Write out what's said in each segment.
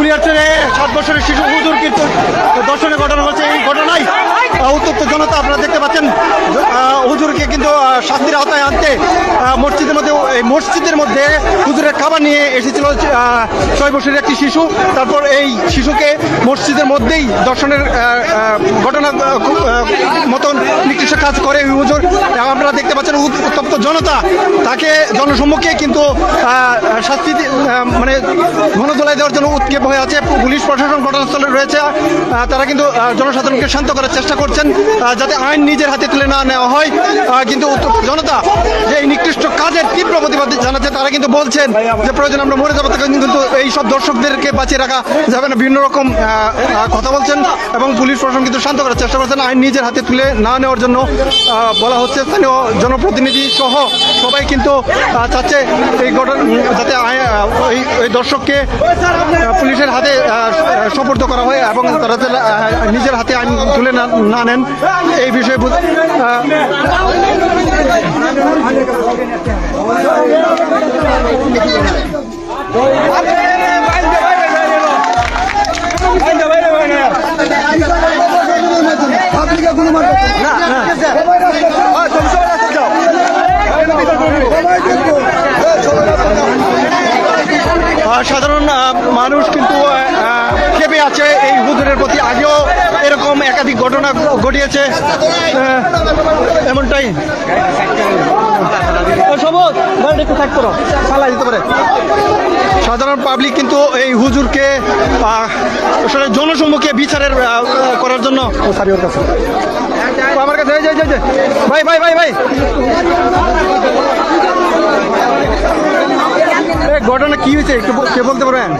কুলিয়ারচরে 7 বছরের শিশু হুজুর কিন্তু দর্শনের ঘটনা হচ্ছে। এই ঘটনায় উত্তপ্ত জনতা আপনারা দেখতে পাচ্ছেন। হুজুরকে কিন্তু শাস্তির আওতায় আনতে মসজিদের মধ্যে হুজুরের খাবার নিয়ে এসেছিল 6 বছরের একটি শিশু। তারপর এই শিশুকে মসজিদের মধ্যেই দর্শনের ঘটনা মতন নিকৃষ্ট কাজ করে হুজুর। আপনারা দেখতে পাচ্ছেন উত্তপ্ত জনতা তাকে জনসম্মুখে কিন্তু শাস্তি মানে গণধোলাই দেওয়ার জন্য উৎক্ষেপ হয়ে আছে। পুলিশ প্রশাসন ঘটনাস্থলে রয়েছে। তারা কিন্তু জনসাধারণকে শান্ত করার চেষ্টা করছেন যাতে আইন নিজের হাতে তুলে না নেওয়া হয়। কিন্তু উত্তপ্ত জনতা যে এই নিকৃষ্ট কাজের তীব্র প্রতিবাদ জানাচ্ছে। তারা কিন্তু বলছেন যে প্রয়োজন আমরা মরে যাবো, কিন্তু এই সব দর্শকদেরকে বাঁচিয়ে রাখা যাবে না, বিভিন্ন রকম কথা বলছেন এবং পুলিশ প্রশাসন কিন্তু শান্ত করার চেষ্টা করছেন। আইন নিজের হাতে তুলে না নেওয়ার জন্য বলা হচ্ছে। স্থানীয় জনপ্রতিনিধি সহ সবাই কিন্তু চাচ্ছে এই ঘটনা যাতে ওই দর্শককে পুলিশের হাতে সোপর্দ করা হয় এবং তারা নিজের হাতে আইন তুলে না নেন। এই বিষয়ে সাধারণ মানুষ কিন্তু ক্ষেপে আছে এই হুজুরের প্রতি। আগেও এরকম একাধিক ঘটনা ঘটিয়েছে এমনটাই। সাধারণ পাবলিক কিন্তু এই হুজুরকে আসলে জনসম্মুখে বিচারের করার জন্য আমার কাছে ভাই ভাই ভাই ভাই ঘটনা কি হয়েছে একটু কে বলতে পারবেন?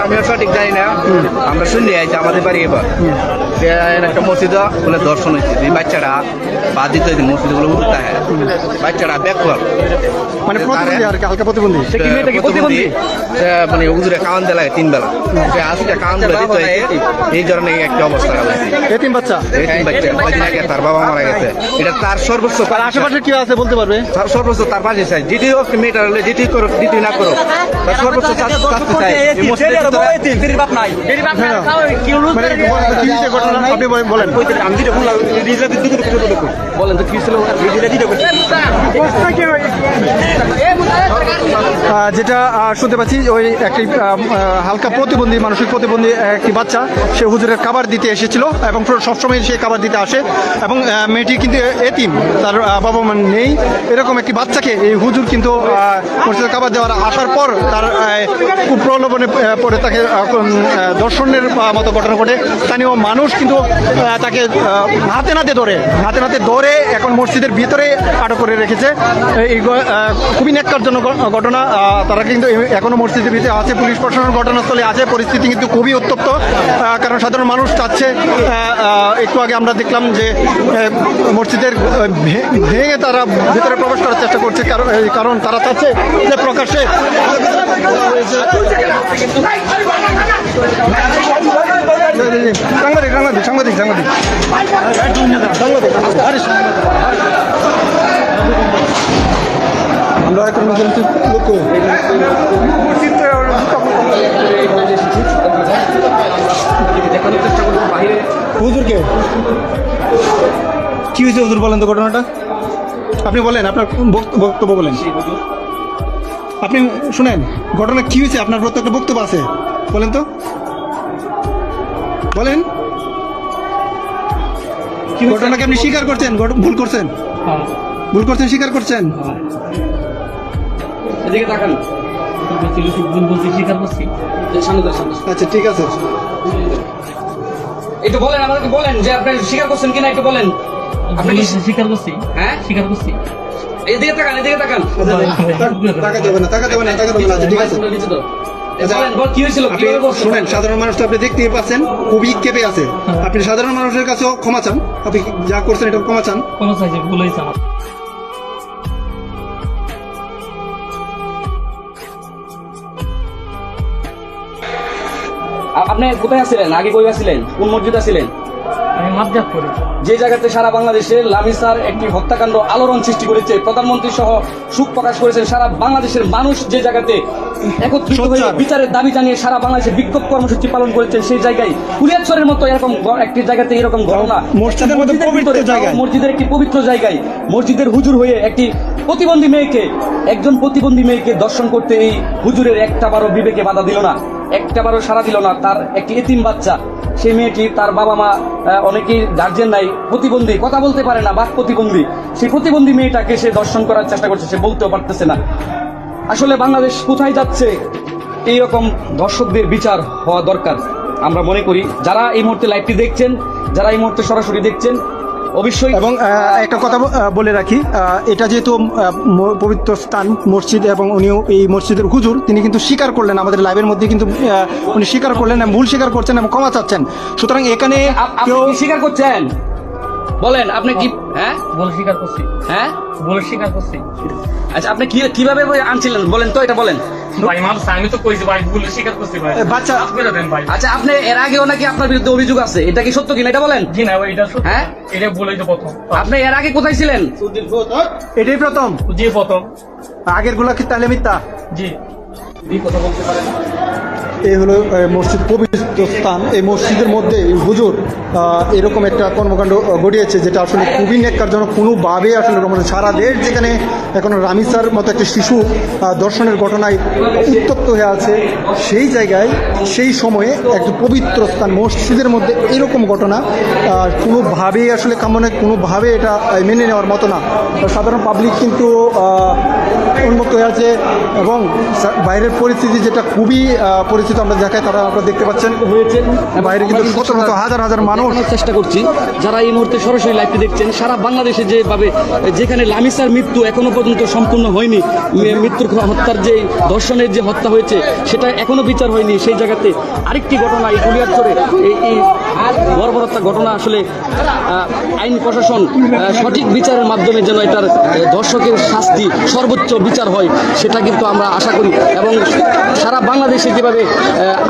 আমি সঠিক জানি না, আমরা শুনলে আইছি আমাদের বাড়ি এবার একটা মসজিদ বলে দর্শন হয়েছে। বাচ্চারা বাদ দিতে মসজিদ গুলো উঠতে হয়, বাচ্চারা ব্যাকওয়ার্ড মানে হালকা প্রতিবন্ধী মানে হুজুরে খাওয়ান দেয় লাগে 3 বেলা। আজকে খাওয়ান দিলে দিতে হয়েছে, এই ধরনের একটা অবস্থা। এতিম বাচ্চা কদিন আগে তার বাবা মারা গেছে। এটা তার সর্বোচ্চ আশেপাশে কি আছে বলতে পারবে? তার সর্বোচ্চ তার পাশে চাই যেটি মেয়েটার হলে যেটি করো যেটি না করো তার সর্বোচ্চ শাস্তি চাই। আপনি বলেন বলেন তো কি ছিল যেটা শুনতে পাচ্ছি। ওই একটি হালকা প্রতিবন্ধী মানসিক প্রতিবন্ধী একটি বাচ্চা সে হুজুরের খাবার দিতে এসেছিল এবং সবসময় সে খাবার দিতে আসে এবং মেয়েটি কিন্তু এতিম, তার বাবা মা নেই। এরকম একটি বাচ্চাকে এই হুজুর কিন্তু মসজিদে খাবার দেওয়ার আসার পর তার প্রলোভনে পড়ে তাকে দর্শনের মতো ঘটনা ঘটে। স্থানীয় মানুষ কিন্তু তাকে হাতে নাতে ধরে এখন মসজিদের ভিতরে আটক করে রেখেছে। এই খুবই ন্যাক্কারজনক ঘটনা। তারা কিন্তু এখনো মসজিদের ভিতরে আছে, পুলিশ প্রশাসন ঘটনাস্থলে আছে। পরিস্থিতি কিন্তু খুবই উত্তপ্ত, কারণ সাধারণ মানুষ চাচ্ছে। একটু আগে আমরা দেখলাম যে মসজিদের ভেঙে তারা ভিতরে প্রবেশ করার চেষ্টা করছে, কারণ তারা চাচ্ছে যে প্রকাশ্যে সাংবাদিক আমরা এখন হুজুরকে কি হয়েছে? হুজুর বলেন তো ঘটনাটা, আপনি বলেন, আপনার বক্তব্য বলেন। আপনি শুনেন ঘটনা কি হয়েছে, আপনার প্রত্যেকটা বক্তব্য আছে, বলেন তো বলেন। ঘটনাকে আপনি স্বীকার করছেন? ভুল করছেন স্বীকার করছেন? আচ্ছা ঠিক আছে, একটু বলেন আমাদেরকে, বলেন যে আপনি স্বীকার করছেন কিনা একটু বলেন। আপনি স্বীকার করছি? হ্যাঁ স্বীকার করছি। এদিকে তাকান টাকা দেবেন না। আচ্ছা ঠিক আছে, শুনেন, সাধারণ মানুষ তো আপনি দেখতেই পাচ্ছেন খুবই কেঁপে আছে। আপনি সাধারণ মানুষের কাছেও ক্ষমা চান, আপনি যা করছেন এটা ক্ষমা চান। আপনি কোথায় আছিলেন? আগে কই আছিলেন? কোন মসজিদ আছিলেন? আমি মাদ্রাজ করি। যে জায়গাতে সারা বাংলাদেশে লামিসার একটি হত্যাকাণ্ড আলোড়ন সৃষ্টি করেছে, প্রধানমন্ত্রী সহ শোক প্রকাশ করেছেন, সারা বাংলাদেশের মানুষ যে জায়গাতে একত্রিত হয়ে বিচারের দাবি জানিয়ে সারা বাংলাদেশে বিক্ষোভ কর্মসূচি পালন করেছেন, সেই জায়গায় কুলিয়ারচরের মতো এরকম একটি জায়গাতে এরকম ঘটনা, মসজিদের মধ্যে পবিত্র জায়গায়, মসজিদের একটি পবিত্র জায়গায় মসজিদের হুজুর হয়ে একটি প্রতিবন্ধী মেয়েকে, একজন প্রতিবন্ধী মেয়েকে দর্শন করতে এই হুজুরের একটাবারও বিবেকে বাধা দিল না, একটাবারও সাড়া দিল না। তার একটি এতিম বাচ্চা, সেই মেয়েটি, তার বাবা মা অনেকেই গার্জেন নাই, প্রতিবন্ধী, কথা বলতে পারে না, বাক প্রতিবন্ধী, সেই প্রতিবন্ধী মেয়েটাকে সে দর্শন করার চেষ্টা করছে, সে বলতেও পারতেছে না। আসলে বাংলাদেশ কোথায় যাচ্ছে? এইরকম দর্শকদের বিচার হওয়া দরকার আমরা মনে করি। যারা এই মুহূর্তে লাইভটি দেখছেন, যারা এই মুহূর্তে সরাসরি দেখছেন, অবশ্যই। এবং একটা কথা বলে রাখি, এটা যেহেতু পবিত্র স্থান মসজিদ এবং উনিও এই মসজিদের হুজুর, তিনি কিন্তু স্বীকার করলেন আমাদের লাইভের মধ্যে, কিন্তু উনি স্বীকার করলেন, ভুল স্বীকার করছেন এবং ক্ষমা চাচ্ছেন। সুতরাং এখানে কেউ আপনি কি স্বীকার করছেন? বলেন আপনি কি? হ্যাঁ, ভুল স্বীকার করছি। হ্যাঁ, ভুল স্বীকার করছি। আচ্ছা, আপনি কিভাবে আনছিলেন বলেন তো, এটা বলেন। ভাই মাদ্রাসা আমি তো কইছি ভাই, ভুল স্বীকার করছি ভাই। বাচ্চা মাফ করে দেন ভাই। আচ্ছা, আপনি এর আগেও নাকি আপনার বিরুদ্ধে অভিযোগ আছে, এটা কি সত্য কিনা এটা বলেন। জি না ভাই, এটা সত্য। হ্যাঁ? এটা বলেই তো প্রথম। আপনি এর আগে কোথায় ছিলেন? এটাই প্রথম, জি প্রথম। আগের গুলা কি তাহলে মিথ্যা? জি। কথা বলতে পারেন। এই হলো মসজিদ, পবিত্র স্থান। এই মসজিদের মধ্যে এই হুজুর এরকম একটা কর্মকাণ্ড ঘটিয়েছে, যেটা আসলে খুবই ন্যাক্কারজনক। কোনোভাবে আসলে সারা দেশ যেখানে এখন রামিসার মতো একটা শিশু দর্শনের ঘটনায় উত্তপ্ত হয়ে আছে, সেই জায়গায় সেই সময়ে একটা পবিত্র স্থান মসজিদের মধ্যে এরকম ঘটনা কোনোভাবেই আসলে কাম্য নয়, কোনোভাবে এটা মেনে নেওয়ার মতো না। সাধারণ পাবলিক কিন্তু উন্মুক্ত হয়ে আছে এবং বাইরের পরিস্থিতি যেটা খুবই পরিচিত আমরা দেখাই, তারা আপনারা দেখতে পাচ্ছেন হয়েছে বাইরে কিন্তু শত শত হাজার হাজার মানুষ। দেখানোর চেষ্টা করছি যারা এই মুহূর্তে সরাসরি লাইভটি দেখছেন, সারা বাংলাদেশে যেভাবে, যেখানে লামিসার মৃত্যু এখনো পর্যন্ত সম্পূর্ণ হয়নি, মৃত্যুর হত্যার যে দর্শনের যে হত্যা হয়েছে সেটা এখনো বিচার হয়নি, সেই জায়গাতে আরেকটি ঘটনা এই কুলিয়ারচরে এই বর্বরতা ঘটনা। আসলে আইন প্রশাসন সঠিক বিচারের মাধ্যমে যেন এটার দর্শকের শাস্তি সর্বোচ্চ বিচার হয়, সেটা কিন্তু আমরা আশা করি। এবং সারা বাংলাদেশে যেভাবে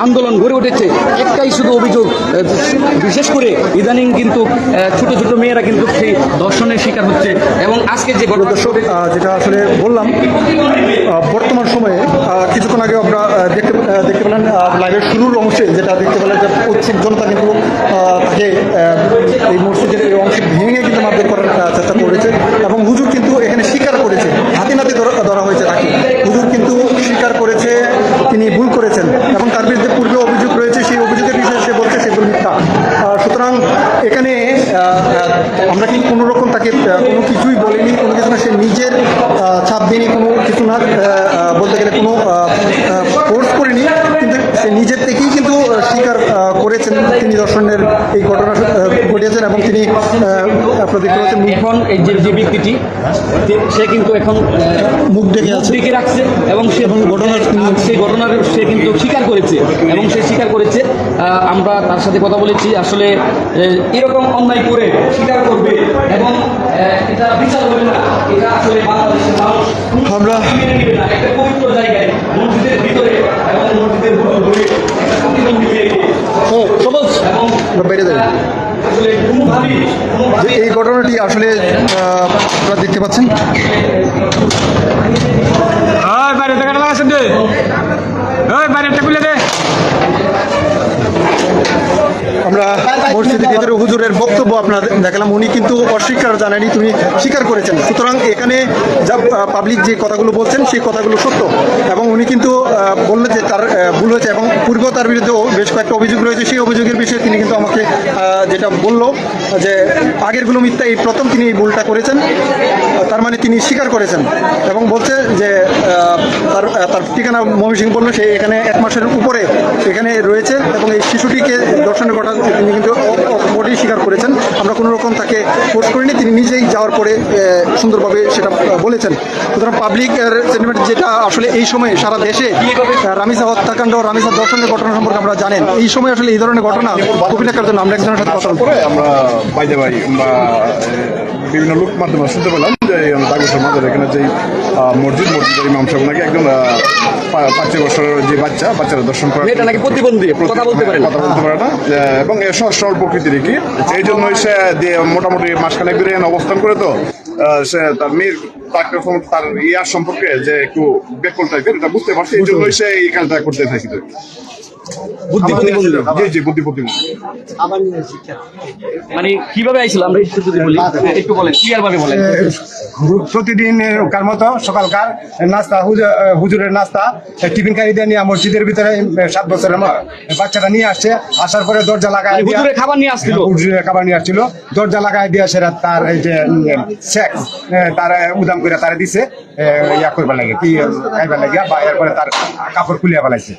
আন্দোলন গড়ে উঠেছে, একটাই শুধু অভিযোগ, বিশেষ করে ইদানিং কিন্তু ছোট ছোট মেয়েরা কিন্তু সেই দর্শনের শিকার হচ্ছে। এবং আজকে যে দর্শক যেটা আসলে বললাম, বর্তমান সময়ে কিছুক্ষণ আগে আমরা দেখতে পেলেন লাইভের শুরুর অংশে, যেটা দেখতে পেলেন যে উৎসুক জনতা কিন্তু তাকে এই মসজিদের এই অংশে ভেঙে কিন্তু মারধর করার চেষ্টা করেছে এবং হুজুর কিন্তু এখানে স্বীকার করেছে, হাতে নাতে ধরা হয়েছে তাকে। হুজুর কিন্তু স্বীকার করেছে তিনি ভুল করেছেন এবং তার বিরুদ্ধে পূর্বে অভিযোগ রয়েছে, সেই অভিযোগের বিষয়ে সে বলছে সেগুলো মিথ্যা। সুতরাং এখানে আমরা কিন্তু কোনো রকম তাকে কোনো কিছুই বলিনি, কোনো কিছু না, সে নিজের ছাপ দিইনি, কোনো কিছু না, বলতে গেলে কোনো ফোর্স করিনি, কিন্তু সে নিজের থেকেই কিন্তু স্বীকার করেছেন তিনি দর্শনের এই ঘটনা ঘটিয়েছেন। এবং তিনি আপনারা দেখতে পাচ্ছেন এখন এই যে ব্যক্তিটি, সে কিন্তু এখন মুখ ডেকে রাখছে এবং সে সেই ঘটনার সে কিন্তু স্বীকার করেছে এবং সে স্বীকার করেছে। আমরা তার সাথে কথা বলেছি, আসলে এরকম অন্যায় করে স্বীকার করবে এবং এটা বিচার হবে না, এটা আসলে বাংলাদেশের মানুষ আমরা একটা পবিত্র জায়গায় মসজিদের ভিতরে এবং মসজিদের বেড়ে দেবে। এই ঘটনাটি আসলে আপনারা দেখতে পাচ্ছেন। আমরা মসজিদের ভিতরে হুজুরের বক্তব্য আপনারা দেখালাম, উনি কিন্তু অস্বীকার জানায়নি, তিনি স্বীকার করেছেন। সুতরাং এখানে যা পাবলিক যে কথাগুলো বলছেন সেই কথাগুলো সত্য এবং উনি কিন্তু বললেন যে তার ভুল হয়েছে এবং পূর্বেও তার বিরুদ্ধেও বেশ কয়েকটা অভিযোগ রয়েছে। সেই অভিযোগের বিষয়ে তিনি কিন্তু আমাকে যেটা বললো যে আগেরগুলো মিথ্যা, এই প্রথম তিনি এই ভুলটা করেছেন, তার মানে তিনি স্বীকার করেছেন এবং বলছে যে তার ঠিকানা ময়মনসিংহ বললো, সে এখানে 1 মাসের উপরে এখানে রয়েছে এবং এই শিশুটিকে দর্শনের কথা তিনি কিন্তু মোটেই স্বীকার করেছেন। আমরা কোনো রকম তাকে ফোর্স করিনি, তিনি নিজেই যাওয়ার পরে সুন্দরভাবে সেটা বলেছেন। সুতরাং পাবলিক সেন্টিমেন্ট যেটা আসলে এই সময় সারা দেশে রামিসা হত্যাকাণ্ড, রামিসা দর্শনের ঘটনা সম্পর্কে আমরা জানেন, এই সময় আসলে এই ধরনের ঘটনা খুবই দেখার জন্য আমরা একজনের সাথে কথা বলবো। আমরা বাইরে বা বিভিন্ন লোক মাধ্যমে শুনতে পেলাম যে দাগোসর মাজার এখানে যে মসজিদের ইমাম সাহেব নাকি একজন 5 বছরের যে বাচ্চারা দর্শন করা মেয়েটা নাকি প্রতিবন্ধী, কথা বলতে পারে না। কথা বলতে পারে না এবং সরল প্রকৃতির কি এই জন্যই সে মোটামুটি মাসখানেক ধরে এখানে অবস্থান করে তো সে তার মেয়ের তার ইয়ার সম্পর্কে যে একটু বেকল টাইপের এটা বুঝতে পারছে এই জন্যই সে এই কাজটা করতে থাকি বুদ্ধি প্রতিবন্ধী মানে কিভাবে আইছিল আমরা একটু যদি বলি, একটু বলেন, ক্লিয়ার ভাবে বলেন। প্রতিদিনকার মতো সকালকার নাস্তা হুজুরের নাস্তা টিফিনকারীদের নিয়ে মসজিদের ভিতরে 7 বছরের বাচ্চাটা নিয়ে আসছে। আসার পরে দরজা লাগায় দিয়া হুজুরের খাবার নিয়ে আসছিল, হুজুরের খাবার নিয়ে আসছিল, দরজা লাগায় দিয়ে সেটা তার এই যে সেক্স তার উদাম করে তারা দিছে ইয়া করবার লাগে কি খাইবার লাগে বা এরপরে তার কাপড় খুলিয়া ফেলাইছে।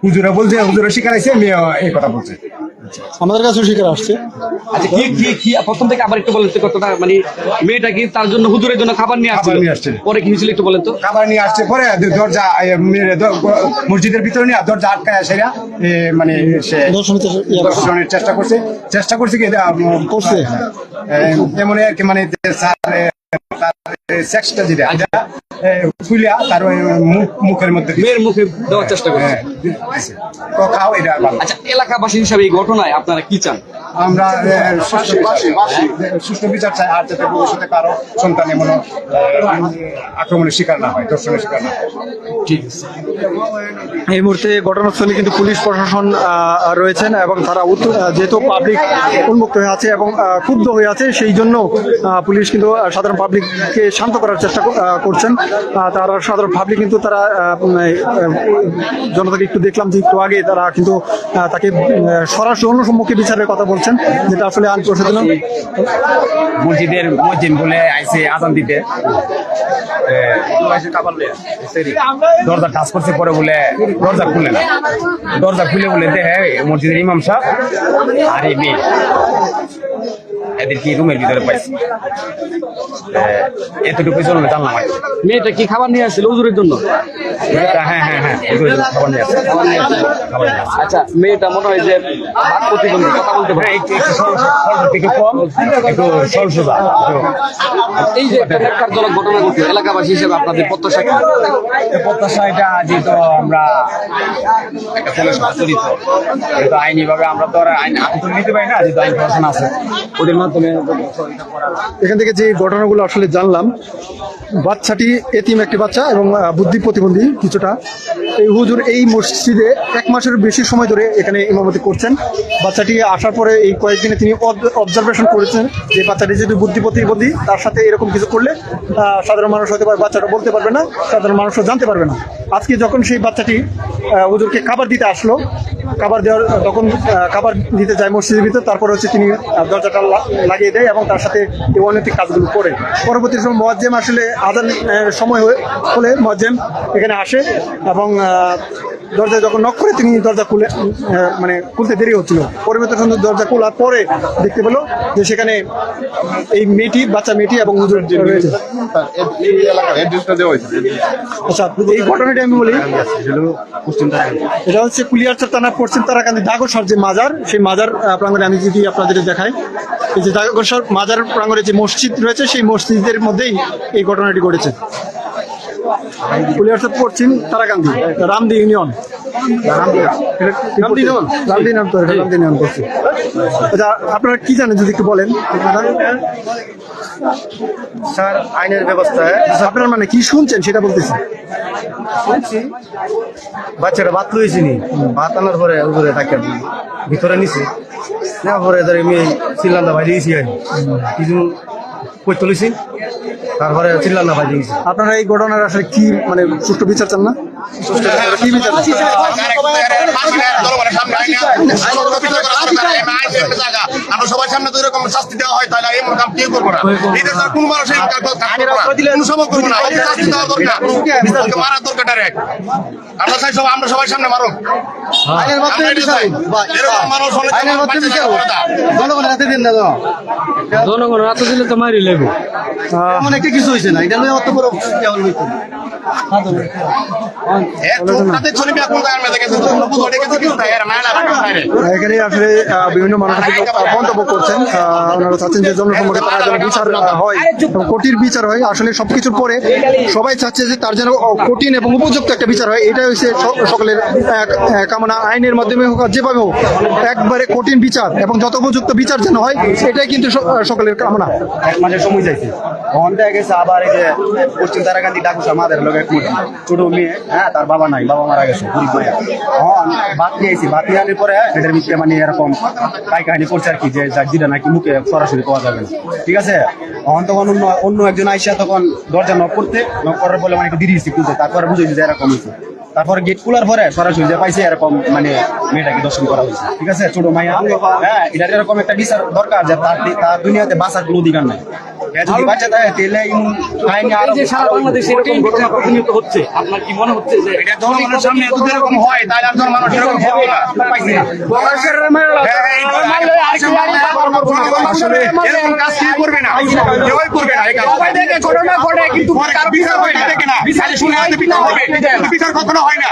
হুজুরে বলছে, হুজুরে শিখাইছে, মেয়ে এই কথা বলছে। আমাদের কাছেও শিকার আসছে। আচ্ছা কি প্রথম থেকে আবার একটু বলেন তো কতটা, মানে মেয়েটা কি তার জন্য হুজুরের জন্য খাবার নিয়ে আসছিল, পরে কি হয়েছিল একটু বলেন তো। খাবার নিয়ে আসছে পরে দরজা মসজিদের ভিতরে নিয়ে দরজা আটকায় আসে মানে সে দর্শনের চেষ্টা করছে কি করছে এমন আর কি, মানে সেক্সটা যেটা খুলিয়া তার মুখের মধ্যে মেয়ের মুখে দেওয়ার চেষ্টা করছে। তো খাও এটা ভালো। আচ্ছা, এলাকাবাসী হিসাবে এই ঘটনায় আপনারা কি চান? আমরা সুষ্ঠু বিচার চাই, আর যাতে ভবিষ্যতে কারো সন্তান এমন আক্রমণের শিকার না হয়, দর্শনের শিকার না হয়। ঠিক আছে। এই মুহূর্তে ঘটনাস্থলে কিন্তু পুলিশ প্রশাসন রয়েছেন এবং তারা যেহেতু পাবলিক উন্মুক্ত হয়ে আছে এবং ক্ষুব্ধ হয়ে আছে, সেই জন্য পুলিশ কিন্তু সাধারণ পাবলিককে শান্ত করার চেষ্টা করছেন। তারা সাধারণ পাবলিক কিন্তু তারা জনতাকে একটু দেখলাম যে একটু আগে তারা কিন্তু তাকে সরাসরি অন্যসম্মুখে বিচারের কথা বলছেন, যেটা আসলে আইন প্রশাসন মসজিদের মসজিদ বলে আইসে আজান দিতে দরজা টাচ করছে, পরে বলে দরজা খুলে না, দরজা খুলে বলে দেখে মসজিদের ইমাম সাহেব আর এই মেয়ে এদের কি রুমের ভিতরে পাইছি, এতটুকু চলবে জানলাম। মেয়েটা কি খাবার নিয়ে আসছিল হুজুরের জন্য? হ্যাঁ খাবার নিয়ে আসছে। আচ্ছা, মেয়েটা মনে হয় যে বাক প্রতিবন্ধী, কথা বলতে পারে, একটু কম, একটু সরল সোজা। এই যে একটা ন্যাক্কারজনক ঘটনা ঘটছে, এলাকাবাসী হিসেবে আপনাদের প্রত্যাশা কি? প্রত্যাশা এটা যেহেতু আমরা একটা পুলিশ চরিত্র, যেহেতু আইনি ভাবে আমরা তো আর আইন নিতে পারি না, যেহেতু আইন প্রশাসন আছে ওদের মাধ্যমে। এখান থেকে যে ঘটনাগুলো আসলে জানলাম, বাচ্চাটি এতিম একটি বাচ্চা এবং বুদ্ধি প্রতিবন্ধী কিছুটা। এই হুজুর এই মসজিদে 1 মাসের বেশি সময় ধরে এখানে ইমামতি করছেন। বাচ্চাটি আসার পরে এই কয়েকদিনে তিনি অবজারভেশন করেছেন যে বাচ্চাটি যদি বুদ্ধি প্রতিবন্ধী, তার সাথে এরকম কিছু করলে সাধারণ মানুষ হতে পারে বাচ্চাটা বলতে পারবে না, সাধারণ মানুষও জানতে পারবে না। আজকে যখন সেই বাচ্চাটি হুজুরকে খাবার দিতে আসলো, তখন খাবার দিতে যায় মসজিদের ভিতর, তারপরে হচ্ছে তিনি দরজাটা লাগিয়ে দেয় এবং তার সাথে এই অনৈতিক কাজগুলো করে। পরবর্তী সময় মুয়াজ্জিম আসলে আজান সময় হলে মুয়াজ্জিম এখানে আসে এবং দরজা যখন নক করে তিনি দরজা খুলতে দেরি হচ্ছিল। পরবর্তী সময় দরজা খোলার পরে দেখতে পেল যে সেখানে এই বাচ্চা মেয়েটি এবং হুজুর রয়েছে। আচ্ছা, এই ঘটনাটি আমি বলি, এটা হচ্ছে কুলিয়ারচর থানার পশ্চিম তারাকান্দি দাগোসর যে মাজার, সেই মাজার প্রাঙ্গণে আমি যদি আপনাদের দেখাই, এই যে দাগোসর মাজার প্রাঙ্গণে যে মসজিদ রয়েছে, সেই মসজিদের মধ্যেই এই ঘটনাটি ঘটেছে। কুলিয়ারচর পশ্চিম তারাকান্দি রামদি ইউনিয়ন, আচ্ছা, আপনারা কি জানেন যদি একটু বলেন। স্যার, আইনের ব্যবস্থায় আপনারা মানে কি শুনছেন সেটা বলতেছি। বাচ্চাটা ভাত লইছিনি, ভাত আনার পরে উপরে থাকে ভিতরে নিছি না, পরে ধরে আমি চিল্লান্দা ভাই দিয়েছি আর কিছু কই তুলেছি, তারপরে চিল্লান্দা ভাই দিয়েছি। আপনারা এই ঘটনার আসলে কি সুষ্ঠু বিচার চান না? কি বিচার আমরা সবার সামনে তো এরকম শাস্তি দেওয়া হয়, তাহলে এমন কাম কেউ করবো না। এই দেশের কোন মানুষ কোন সময় করবো না, শাস্তি দেওয়া দরকার, মারার দরকার ডাইরেক্ট। আমরা চাই আমরা সবার সামনে মারুক, এরকম মানুষ জনগণ রাতে দিলে তো মারি লেবো। অনেকে কিছু হয়েছে না, এটা অত বড় এখানে আসলে বিভিন্ন মানুষ কিন্তু মন্তব্য করছেন, ওনারা চাচ্ছেন যে জনসম্মুখে তার যেন বিচার হয় এবং কঠিন বিচার হয়। আসলে সবকিছুর পরে সবাই চাচ্ছে যে তার যেন কঠিন এবং উপযুক্ত একটা বিচার হয়, এটাই হচ্ছে সকলের কামনা। আইনের মাধ্যমে হোক আর যেভাবে হোক একবারে কঠিন বিচার এবং যত উপযুক্ত বিচার যেন হয়, এটাই কিন্তু সকলের কামনা। এক মাসের সময় যাইছে তখন দেখা গেছে আবার এই যে পশ্চিম তারাকান্দি ডাকুস আমাদের লোক এক ছোট মেয়ে, হ্যাঁ তার বাবা নাই, বাবা মারা গেছে গরিব মায়া। ভাত নিয়ে আইসি, ভাত নিয়ে আনার পরে এটার ভিতরে মানে এরকম কাই কাহিনী করছে আর কি, যে যেটা নাকি মুখে সরাসরি পাওয়া যাবে না, ঠিক আছে। তখন অন্য একজন আইসা তখন দরজা নক করার বলে মানে একটু দিয়েছি খুঁজে, তারপরে বুঝেছি যে এরকম হয়েছে। তারপরে গেট খোলার পরে সরাসরি যে পাইছে এরকম মানে মেয়েটাকে দর্শন করা হয়েছে, ঠিক আছে, ছোট মাইয়া। হ্যাঁ, এটার এরকম একটা বিচার দরকার যে তার দুনিয়াতে বাঁচার কোনো অধিকার নাই। যদি বাচ্চা থাকে তাহলে আইনে এই যে সারা বাংলাদেশে এরকম ঘটনা প্রতিনিয়ত হচ্ছে, আপনার কি মনে হচ্ছে যে জনগণের সামনে যদি এরকম হয় তাহলে আর জনগণ এরকম হবে না। আসলে এরকম কাজ কেউ করবে না, কেউই করবে না। এই কাজ সবাই দেখে ঘটনা ঘটে, কিন্তু তার বিচার হয় না, দেখে না, বিচার শুনে হয়তো বিচার হবে, বিচার কখনো হয় না।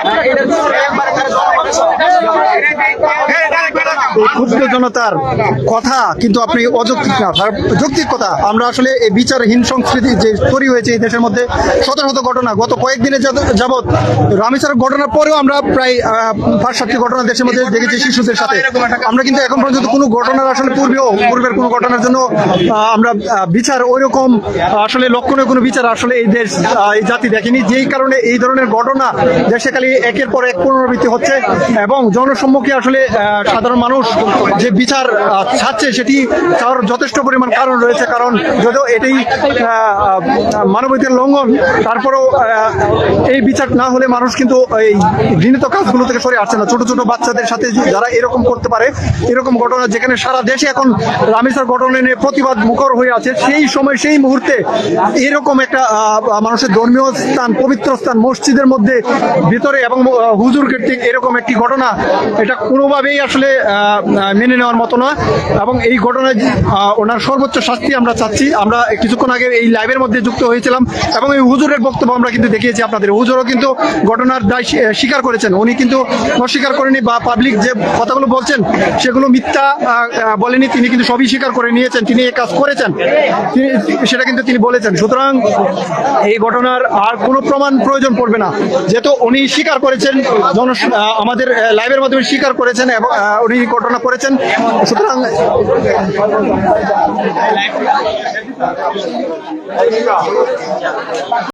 এই ক্ষুদ্র জনতার কথা কিন্তু আপনি অযৌক্তিক না, তার যৌক্তিক কথা। আমরা আসলে এই বিচারহীন সংস্কৃতি যে তৈরি হয়েছে এই দেশের মধ্যে, শত শত ঘটনা গত কয়েকদিনের যাবৎ রামেশ্বরের ঘটনার পরেও আমরা প্রায় ৫-৭টি ঘটনা দেশের মধ্যে দেখেছি শিশুদের সাথে। আমরা কিন্তু এখন পর্যন্ত কোনো ঘটনার আসলে পূর্বের কোনো ঘটনার জন্য আমরা বিচার ওইরকম আসলে লক্ষণীয় কোনো বিচার আসলে এই দেশ এই জাতি দেখেনি, যেই কারণে এই ধরনের ঘটনা দেশে খালি একের পর এক পুনরাবৃত্তি হচ্ছে এবং জনসম্মুখে আসলে সাধারণ মানুষ যে বিচার চাচ্ছে সেটি চাওয়ার যথেষ্ট পরিমাণ কারণ রয়েছে। কারণ যদিও এটাই মানবাধিকার লঙ্ঘন, তারপরেও এই বিচার না হলে মানুষ কিন্তু এই ঘৃণিত কাজগুলো থেকে সরে আসছে না। ছোট ছোট বাচ্চাদের সাথে যারা এরকম করতে পারে, এরকম ঘটনা যেখানে সারা দেশে এখন রামেশ্বর ঘটনা নিয়ে প্রতিবাদ মুখর হয়ে আছে, সেই সময় সেই মুহূর্তে এরকম একটা মানুষের ধর্মীয় স্থান, পবিত্র স্থান মসজিদের মধ্যে ভিতরে এবং হুজুর কর্তৃক এরকম একটি ঘটনা, এটা কোনোভাবেই আসলে মেনে নেওয়ার মতো না। এবং এই ঘটনায় ওনার সর্বোচ্চ শাস্তি আমরা চাচ্ছি। আমরা কিছুক্ষণ আগে এই লাইভের মধ্যে যুক্ত হয়েছিলাম এবং এই হুজুরের বক্তব্য আমরা কিন্তু দেখিয়েছি আপনাদের। হুজুরও কিন্তু ঘটনার দায় স্বীকার করেছেন, উনি কিন্তু অস্বীকার করেনি বা পাবলিক যে কথাগুলো বলছেন সেগুলো মিথ্যা বলেনি, তিনি কিন্তু সবই স্বীকার করে নিয়েছেন, তিনি এই কাজ করেছেন সেটা কিন্তু তিনি বলেছেন। সুতরাং এই ঘটনার আর কোনো প্রমাণ প্রয়োজন পড়বে না, যেহেতু উনি স্বীকার করেছেন, আমাদের লাইভের মাধ্যমে স্বীকার করেছেন এবং উনি ঘটনা করেছেন। সুতরাং